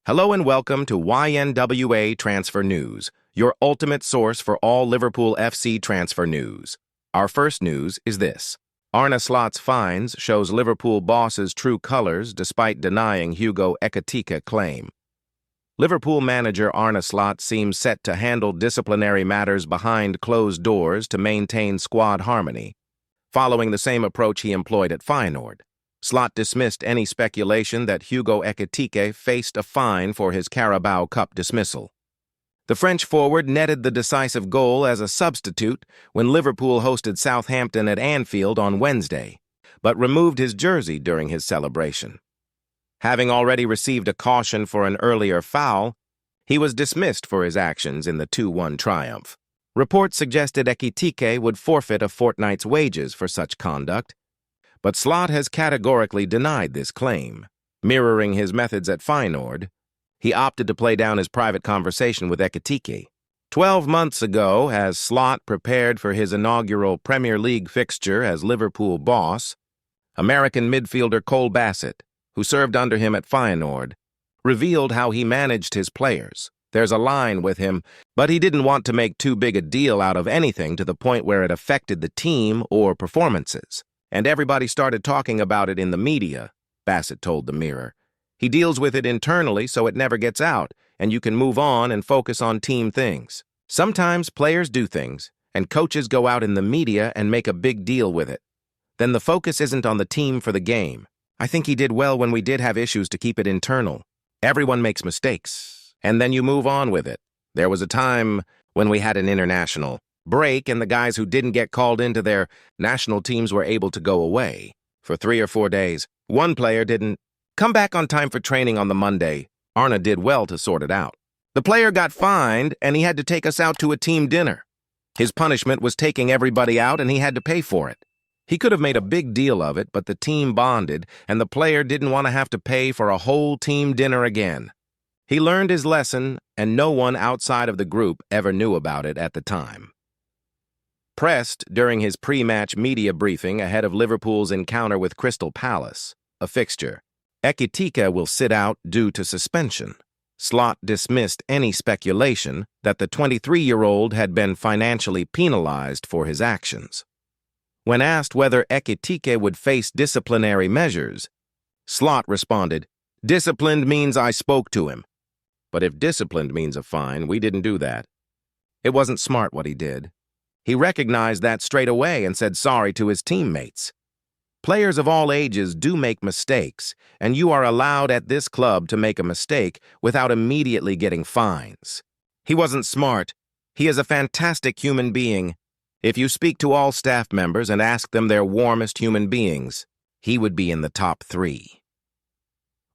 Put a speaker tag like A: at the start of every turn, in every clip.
A: Hello and welcome to YNWA Transfer News, your ultimate source for all Liverpool FC transfer news. Our first news is this. Arne Slot's fines shows Liverpool boss's true colors despite denying Hugo Ekitike's claim. Liverpool manager Arne Slot seems set to handle disciplinary matters behind closed doors to maintain squad harmony, following the same approach he employed at Feyenoord. Slot dismissed any speculation that Hugo Ekitike faced a fine for his Carabao Cup dismissal. The French forward netted the decisive goal as a substitute when Liverpool hosted Southampton at Anfield on Wednesday, but removed his jersey during his celebration. Having already received a caution for an earlier foul, he was dismissed for his actions in the 2-1 triumph. Reports suggested Ekitike would forfeit a fortnight's wages for such conduct, but Slot has categorically denied this claim. Mirroring his methods at Feyenoord, he opted to play down his private conversation with Ekitike. 12 months ago, as Slot prepared for his inaugural Premier League fixture as Liverpool boss, American midfielder Cole Bassett, who served under him at Feyenoord, revealed how he managed his players. There's a line with him, but he didn't want to make too big a deal out of anything to the point where it affected the team or performances. And everybody started talking about it in the media, Bassett told the Mirror. He deals with it internally so it never gets out, and you can move on and focus on team things. Sometimes players do things, and coaches go out in the media and make a big deal with it. Then the focus isn't on the team for the game. I think he did well when we did have issues to keep it internal. Everyone makes mistakes, and then you move on with it. There was a time when we had an international break and the guys who didn't get called into their national teams were able to go away for 3 or 4 days. One player didn't come back on time for training on the Monday. Arne did well to sort it out. The player got fined and he had to take us out to a team dinner. His punishment was taking everybody out and he had to pay for it. He could have made a big deal of it, but the team bonded and the player didn't want to have to pay for a whole team dinner again. He learned his lesson and no one outside of the group ever knew about it at the time. Pressed during his pre-match media briefing ahead of Liverpool's encounter with Crystal Palace, a fixture, Ekitike will sit out due to suspension. Slot dismissed any speculation that the 23-year-old had been financially penalized for his actions. When asked whether Ekitike would face disciplinary measures, Slot responded, "Disciplined means I spoke to him. But if disciplined means a fine, we didn't do that. It wasn't smart what he did." He recognized that straight away and said sorry to his teammates. Players of all ages do make mistakes, and you are allowed at this club to make a mistake without immediately getting fines. He wasn't smart. He is a fantastic human being. If you speak to all staff members and ask them their warmest human beings, he would be in the top 3.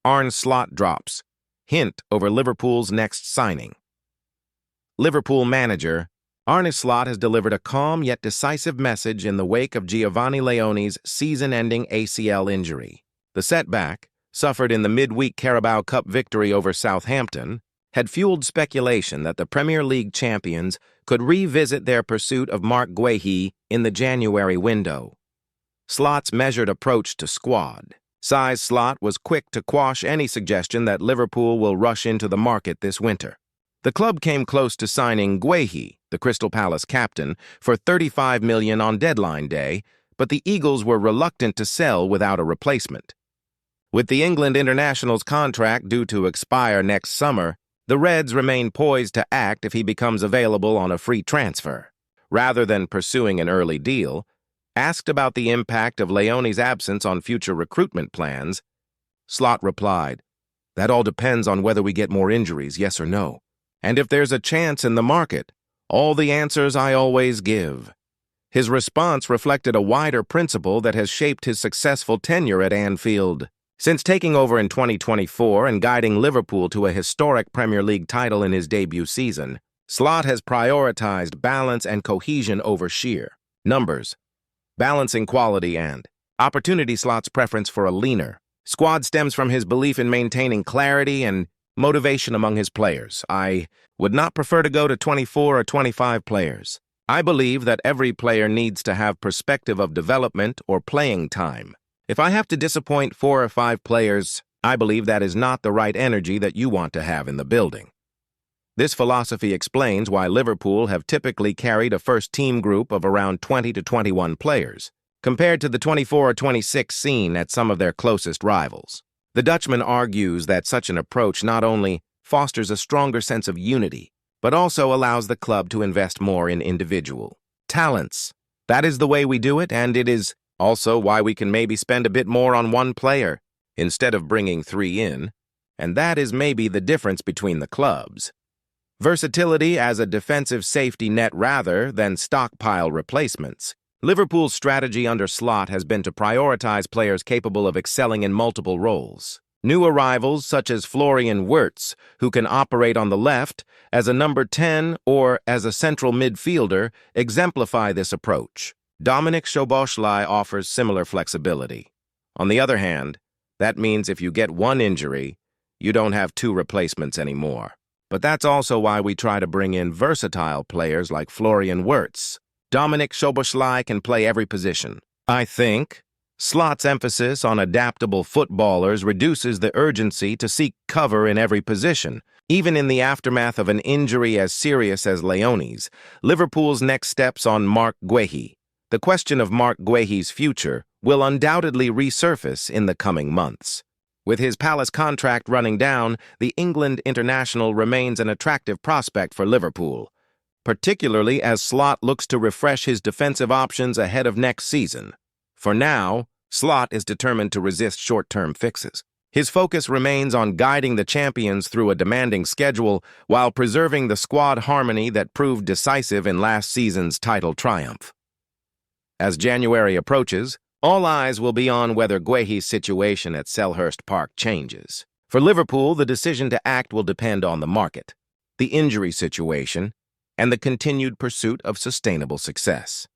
A: Arne Slot drops. Hint over Liverpool's next signing. Liverpool manager Arne Slot has delivered a calm yet decisive message in the wake of Giovanni Leone's season-ending ACL injury. The setback, suffered in the midweek Carabao Cup victory over Southampton, had fueled speculation that the Premier League champions could revisit their pursuit of Marc Guéhi in the January window. Slot's measured approach to squad. Slot was quick to quash any suggestion that Liverpool will rush into the market this winter. The club came close to signing Guéhi, the Crystal Palace captain, for $35 million on deadline day, but the Eagles were reluctant to sell without a replacement. With the England international's contract due to expire next summer, the Reds remain poised to act if he becomes available on a free transfer. Rather than pursuing an early deal, asked about the impact of Leone's absence on future recruitment plans, Slot replied, "That all depends on whether we get more injuries, yes or no. And if there's a chance in the market, all the answers I always give." His response reflected a wider principle that has shaped his successful tenure at Anfield. Since taking over in 2024 and guiding Liverpool to a historic Premier League title in his debut season, Slot has prioritized balance and cohesion over sheer numbers, balancing quality and opportunity. Slot's preference for a leaner squad stems from his belief in maintaining clarity and motivation among his players. "I would not prefer to go to 24 or 25 players. I believe that every player needs to have perspective of development or playing time. If I have to disappoint 4 or 5 players, I believe that is not the right energy that you want to have in the building. This philosophy explains why Liverpool have typically carried a first-team group of around 20 to 21 players, compared to the 24 or 26 seen at some of their closest rivals. The Dutchman argues that such an approach not only fosters a stronger sense of unity, but also allows the club to invest more in individual talents. That is the way we do it, and it is also why we can maybe spend a bit more on one player instead of bringing three in, and that is maybe the difference between the clubs. Versatility as a defensive safety net rather than stockpile replacements. Liverpool's strategy under Slot has been to prioritize players capable of excelling in multiple roles. New arrivals such as Florian Wirtz, who can operate on the left as a number 10 or as a central midfielder, exemplify this approach. Dominik Szoboszlai offers similar flexibility. On the other hand, that means if you get one injury, you don't have two replacements anymore. But that's also why we try to bring in versatile players like Florian Wirtz. Dominik Szoboszlai can play every position. I think Slot's emphasis on adaptable footballers reduces the urgency to seek cover in every position. Even in the aftermath of an injury as serious as Leone's, Liverpool's next steps on Marc Guéhi. The question of Marc Guéhi's future will undoubtedly resurface in the coming months. With his Palace contract running down, the England international remains an attractive prospect for Liverpool, particularly as Slot looks to refresh his defensive options ahead of next season. For now, Slot is determined to resist short-term fixes. His focus remains on guiding the champions through a demanding schedule while preserving the squad harmony that proved decisive in last season's title triumph. As January approaches, all eyes will be on whether Guéhi's situation at Selhurst Park changes. For Liverpool, the decision to act will depend on the market, the injury situation, and the continued pursuit of sustainable success.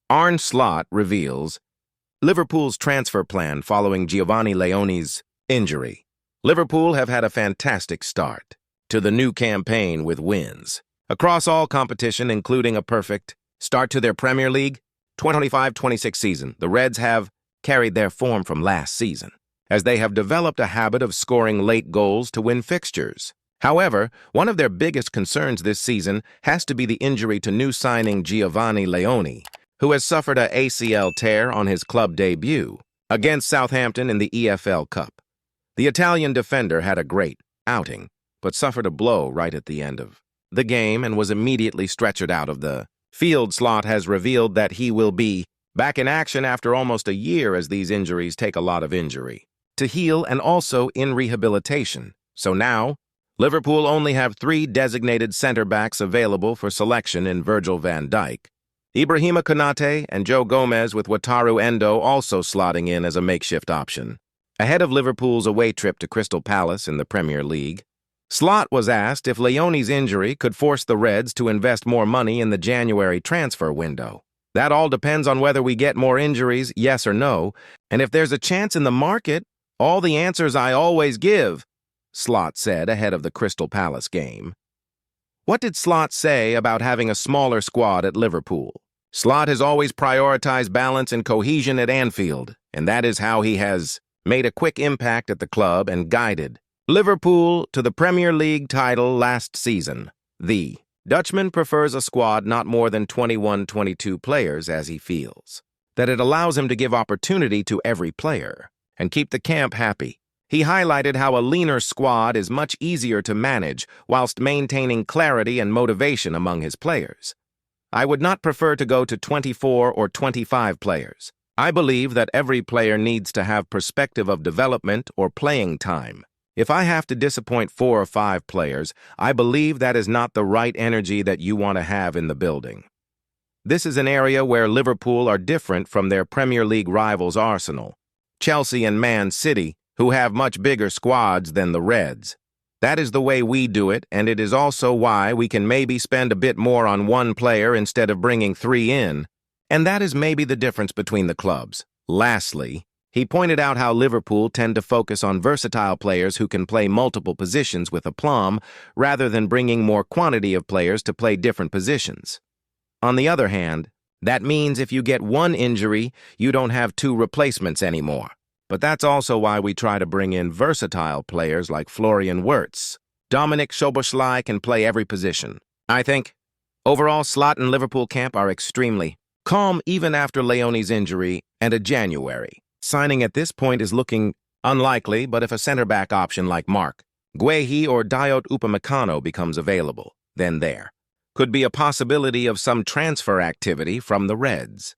A: Arne Slot reveals Liverpool's transfer plan following Giovanni Leone's injury. Liverpool have had a fantastic start to the new campaign with wins across all competition, including a perfect start to their Premier League 2025-26 season. The Reds have carried their form from last season, as they have developed a habit of scoring late goals to win fixtures. However, one of their biggest concerns this season has to be the injury to new signing Giovanni Leone, who has suffered an ACL tear on his club debut against Southampton in the EFL Cup. The Italian defender had a great outing, but suffered a blow right at the end of the game and was immediately stretchered out of the field. Slot has revealed that he will be back in action after almost a year, as these injuries take a lot of injury to heal and also in rehabilitation. So now, Liverpool only have 3 designated center-backs available for selection in Virgil van Dijk, Ibrahima Konate, and Joe Gomez, with Wataru Endo also slotting in as a makeshift option. Ahead of Liverpool's away trip to Crystal Palace in the Premier League, Slot was asked if Leone's injury could force the Reds to invest more money in the January transfer window. That all depends on whether we get more injuries, yes or no, and if there's a chance in the market, all the answers I always give, Slot said ahead of the Crystal Palace game. What did Slot say about having a smaller squad at Liverpool? Slot has always prioritized balance and cohesion at Anfield, and that is how he has made a quick impact at the club and guided Liverpool to the Premier League title last season. The Dutchman prefers a squad not more than 21-22 players, as he feels that it allows him to give opportunity to every player and keep the camp happy. He highlighted how a leaner squad is much easier to manage whilst maintaining clarity and motivation among his players. I would not prefer to go to 24 or 25 players. I believe that every player needs to have perspective of development or playing time. If I have to disappoint 4 or 5 players, I believe that is not the right energy that you want to have in the building. This is an area where Liverpool are different from their Premier League rivals Arsenal, Chelsea, and Man City, who have much bigger squads than the Reds. That is the way we do it, and it is also why we can maybe spend a bit more on one player instead of bringing 3 in, and that is maybe the difference between the clubs. Lastly, he pointed out how Liverpool tend to focus on versatile players who can play multiple positions with aplomb rather than bringing more quantity of players to play different positions. On the other hand, that means if you get one injury, you don't have 2 replacements anymore. But that's also why we try to bring in versatile players like Florian Wirtz. Dominic Szoboszlai can play every position. I think, overall, Slot and Liverpool camp are extremely calm even after Leone's injury and a January. Signing at this point is looking unlikely, but if a center-back option like Mark Guehi or Dayot Upamecano becomes available, then there could be a possibility of some transfer activity from the Reds.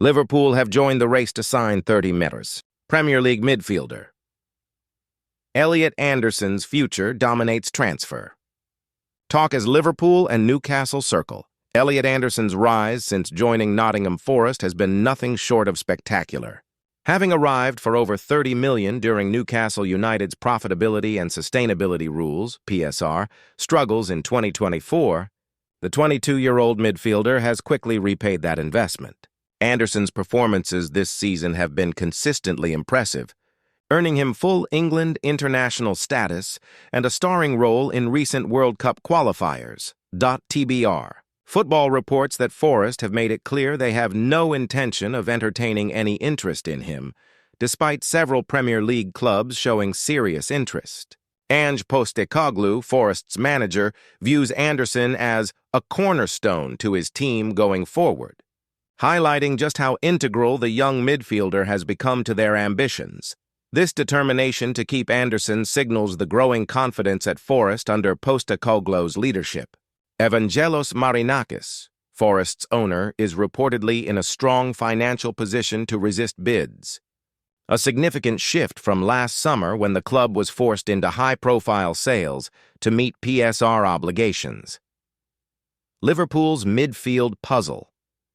A: Liverpool have joined the race to sign 30 meters. Premier League midfielder Elliot Anderson's future dominates transfer. Talk as Liverpool and Newcastle circle. Elliot Anderson's rise since joining Nottingham Forest has been nothing short of spectacular. Having arrived for over $30 million during Newcastle United's profitability and sustainability rules, PSR, struggles in 2024, the 22-year-old midfielder has quickly repaid that investment. Anderson's performances this season have been consistently impressive, earning him full England international status and a starring role in recent World Cup qualifiers. TBR. Football reports that Forest have made it clear they have no intention of entertaining any interest in him, despite several Premier League clubs showing serious interest. Ange Postecoglou, Forest's manager, views Anderson as a cornerstone to his team going forward, highlighting just how integral the young midfielder has become to their ambitions. This determination to keep Anderson signals the growing confidence at Forest under Postecoglou's leadership. Evangelos Marinakis, Forest's owner, is reportedly in a strong financial position to resist bids, a significant shift from last summer when the club was forced into high-profile sales to meet PSR obligations. Liverpool's midfield puzzle.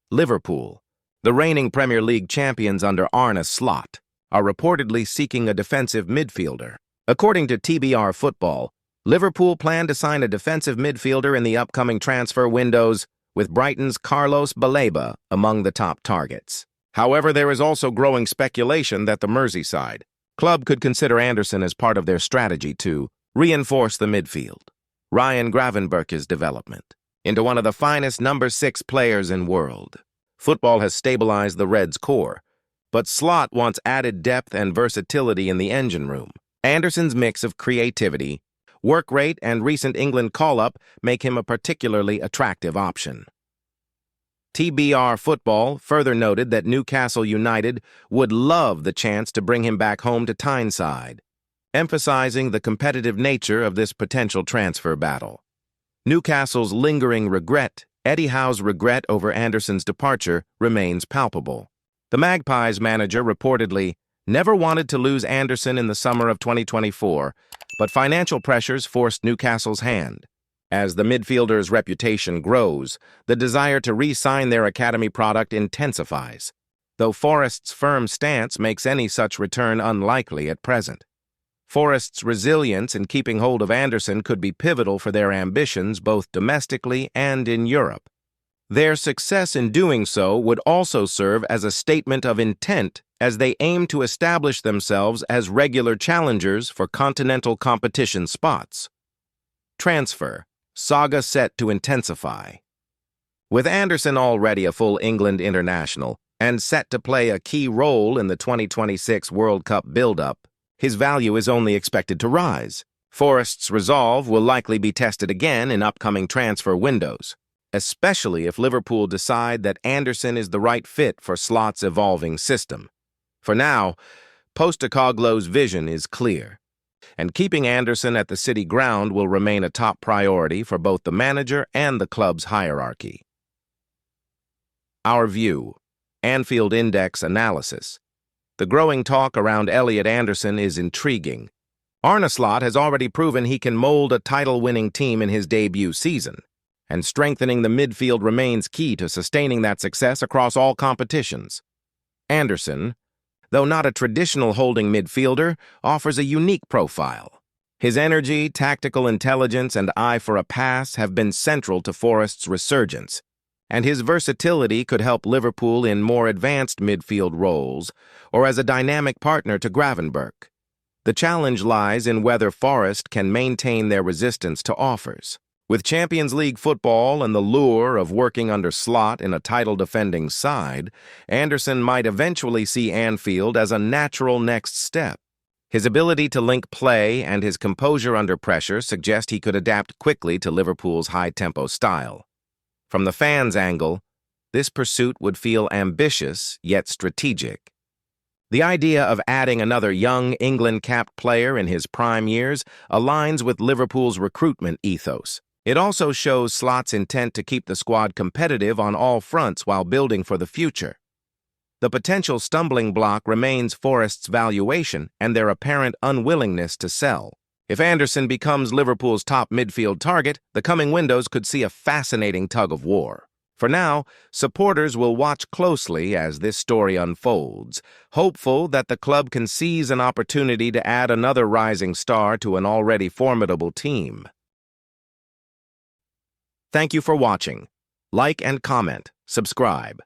A: Liverpool, the reigning Premier League champions under Arne Slot, are reportedly seeking a defensive midfielder. According to TBR Football, Liverpool plan to sign a defensive midfielder in the upcoming transfer windows, with Brighton's Carlos Baleba among the top targets. However, there is also growing speculation that the Merseyside club could consider Anderson as part of their strategy to reinforce the midfield. Ryan Gravenberch's development into one of the finest number 6 players in world. Football has stabilized the Reds' core, but Slot wants added depth and versatility in the engine room. Anderson's mix of creativity, work rate, and recent England call-up make him a particularly attractive option. TBR Football further noted that Newcastle United would love the chance to bring him back home to Tyneside, emphasizing the competitive nature of this potential transfer battle. Newcastle's lingering regret, Eddie Howe's regret over Anderson's departure, remains palpable. The Magpies manager reportedly never wanted to lose Anderson in the summer of 2024, but financial pressures forced Newcastle's hand. As the midfielder's reputation grows, the desire to re-sign their academy product intensifies, though Forest's firm stance makes any such return unlikely at present. Forest's resilience in keeping hold of Anderson could be pivotal for their ambitions both domestically and in Europe. Their success in doing so would also serve as a statement of intent as they aim to establish themselves as regular challengers for continental competition spots. Transfer. Saga set to intensify. With Anderson already a full England international and set to play a key role in the 2026 World Cup build-up, his value is only expected to rise. Forest's resolve will likely be tested again in upcoming transfer windows, especially if Liverpool decide that Anderson is the right fit for Slot's evolving system. For now, Postecoglou's vision is clear, and keeping Anderson at the City ground will remain a top priority for both the manager and the club's hierarchy. Our view. Anfield Index analysis. The growing talk around Elliot Anderson is intriguing. Arne Slot has already proven he can mold a title-winning team in his debut season, and strengthening the midfield remains key to sustaining that success across all competitions. Anderson, though not a traditional holding midfielder, offers a unique profile. His energy, tactical intelligence, and eye for a pass have been central to Forest's resurgence, and his versatility could help Liverpool in more advanced midfield roles or as a dynamic partner to Gravenberch. The challenge lies in whether Forest can maintain their resistance to offers. With Champions League football and the lure of working under Slot in a title-defending side, Anderson might eventually see Anfield as a natural next step. His ability to link play and his composure under pressure suggest he could adapt quickly to Liverpool's high-tempo style. From the fans' angle, this pursuit would feel ambitious yet strategic. The idea of adding another young England-capped player in his prime years aligns with Liverpool's recruitment ethos. It also shows Slot's intent to keep the squad competitive on all fronts while building for the future. The potential stumbling block remains Forest's valuation and their apparent unwillingness to sell. If Anderson becomes Liverpool's top midfield target, the coming windows could see a fascinating tug-of-war. For now, supporters will watch closely as this story unfolds, hopeful that the club can seize an opportunity to add another rising star to an already formidable team. Thank you for watching. Like and comment, subscribe.